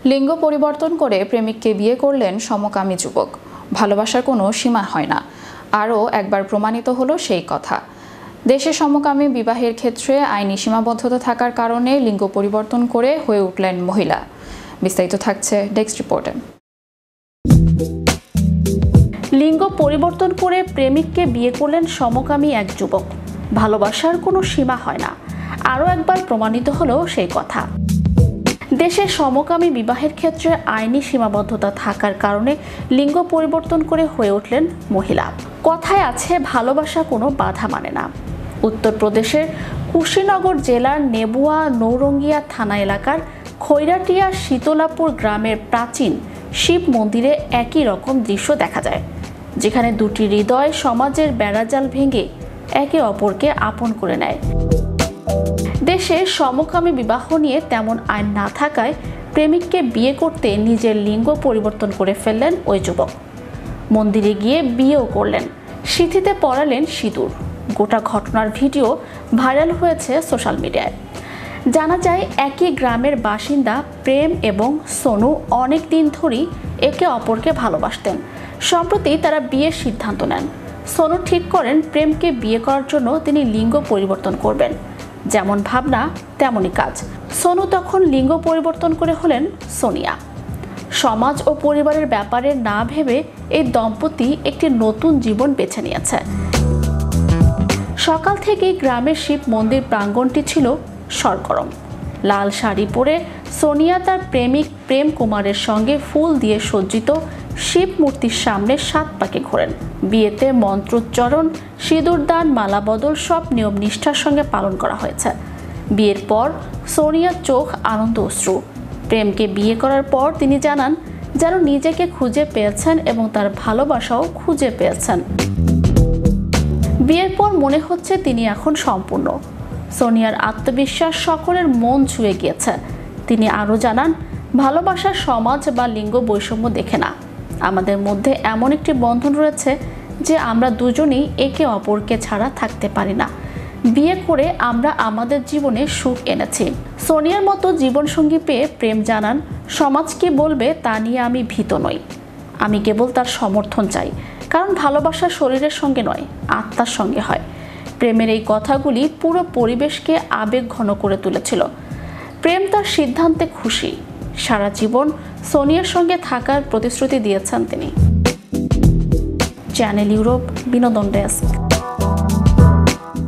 লিঙ্গ পরিবর্তন করে প্রেমিককে বিয়ে করলেন সমকামী যুবক। ভালোবাসার কোনো সীমা হয় না, আরও একবার প্রমাণিত হলো সেই কথা। দেশে সমকামী বিবাহের ক্ষেত্রে আইনি সীমাবদ্ধতা থাকার কারণে লিঙ্গ পরিবর্তন করে হয়ে উঠলেন মহিলা। বিস্তারিত থাকছে ডেস্ক রিপোর্টে। লিঙ্গ পরিবর্তন করে প্রেমিককে বিয়ে করলেন সমকামী এক যুবক। ভালোবাসার কোনো সীমা হয় না, আরও একবার প্রমাণিত হলো সেই কথা। দেশের সমকামী বিবাহের ক্ষেত্রে আইনি সীমাবদ্ধতা থাকার কারণে লিঙ্গ পরিবর্তন করে হয়ে উঠলেন মহিলা। কথায় আছে, ভালোবাসা কোনো বাধা মানে না। উত্তরপ্রদেশের কুশীনগর জেলার নেবুয়া নৌরঙ্গিয়া থানা এলাকার খৈরাটিয়া শীতলাপুর গ্রামের প্রাচীন শিব মন্দিরে একই রকম দৃশ্য দেখা যায়, যেখানে দুটি হৃদয় সমাজের বেড়াজাল ভেঙে একে অপরকে আপন করে নেয়। দেশে সমকামী বিবাহ নিয়ে তেমন আইন না থাকায় প্রেমিককে বিয়ে করতে নিজের লিঙ্গ পরিবর্তন করে ফেললেন ওই যুবক। মন্দিরে গিয়ে বিয়েও করলেন, সিঁথিতে পরালেন সিঁদুর। গোটা ঘটনার ভিডিও ভাইরাল হয়েছে সোশ্যাল মিডিয়ায়। জানা যায়, একই গ্রামের বাসিন্দা প্রেম এবং সোনু অনেক দিন ধরেই একে অপরকে ভালোবাসতেন। সম্প্রতি তারা বিয়ের সিদ্ধান্ত নেন। সোনু ঠিক করেন প্রেমকে বিয়ে করার জন্য তিনি লিঙ্গ পরিবর্তন করবেন। যেমন ভাবনা তেমনই কাজ। সোনু তখন লিঙ্গ পরিবর্তন করে হলেন সোনিয়া। সমাজ ও পরিবারের ব্যাপারে না ভেবে এই দম্পতি একটি নতুন জীবন বেছে নিয়েছে। সকাল থেকেই গ্রামের শিব মন্দির প্রাঙ্গণটি ছিল সরগরম। লাল শাড়ি পরে সোনিয়া তার প্রেমিক প্রেম কুমারের সঙ্গে ফুল দিয়ে সজ্জিত শিব মূর্তির সামনে 7 পাকে ঘোরেন। বিয়েতে মন্ত্রোচ্চারণ, সিঁদুরদান, মালা বদল সব নিয়ম নিষ্ঠার সঙ্গে পালন করা হয়েছে। বিয়ের পর সোনিয়ার চোখ আনন্দ অশ্রু। প্রেমকে বিয়ে করার পর তিনি জানান, যেন নিজেকে খুঁজে পেয়েছেন এবং তার ভালোবাসাও খুঁজে পেয়েছেন। বিয়ের পর মনে হচ্ছে তিনি এখন সম্পূর্ণ। সোনিয়ার আত্মবিশ্বাস সকলের মন ছুঁয়ে গিয়েছে। তিনি আরও জানান, ভালোবাসার সমাজ বা লিঙ্গ বৈষম্য দেখে না। আমাদের মধ্যে এমন একটি বন্ধন রয়েছে যে আমরা দুজনেই একে অপরকে ছাড়া থাকতে পারি না। বিয়ে করে আমরা আমাদের জীবনে সুখ এনেছি। সোনিয়ার মতো জীবনসঙ্গী পেয়ে প্রেম জানান, সমাজ কি বলবে তা নিয়ে আমি ভীত নই। আমি কেবল তার সমর্থন চাই, কারণ ভালোবাসা শরীরের সঙ্গে নয়, আত্মার সঙ্গে হয়। প্রেমের এই কথাগুলি পুরো পরিবেশকে আবেগ ঘন করে তুলেছিল। প্রেম তার সিদ্ধান্তে খুশি। সারা জীবন সোনিয়ার সঙ্গে থাকার প্রতিশ্রুতি দিয়েছেন তিনি। চ্যানেল ইউরোপ বিনোদন ডেস্ক।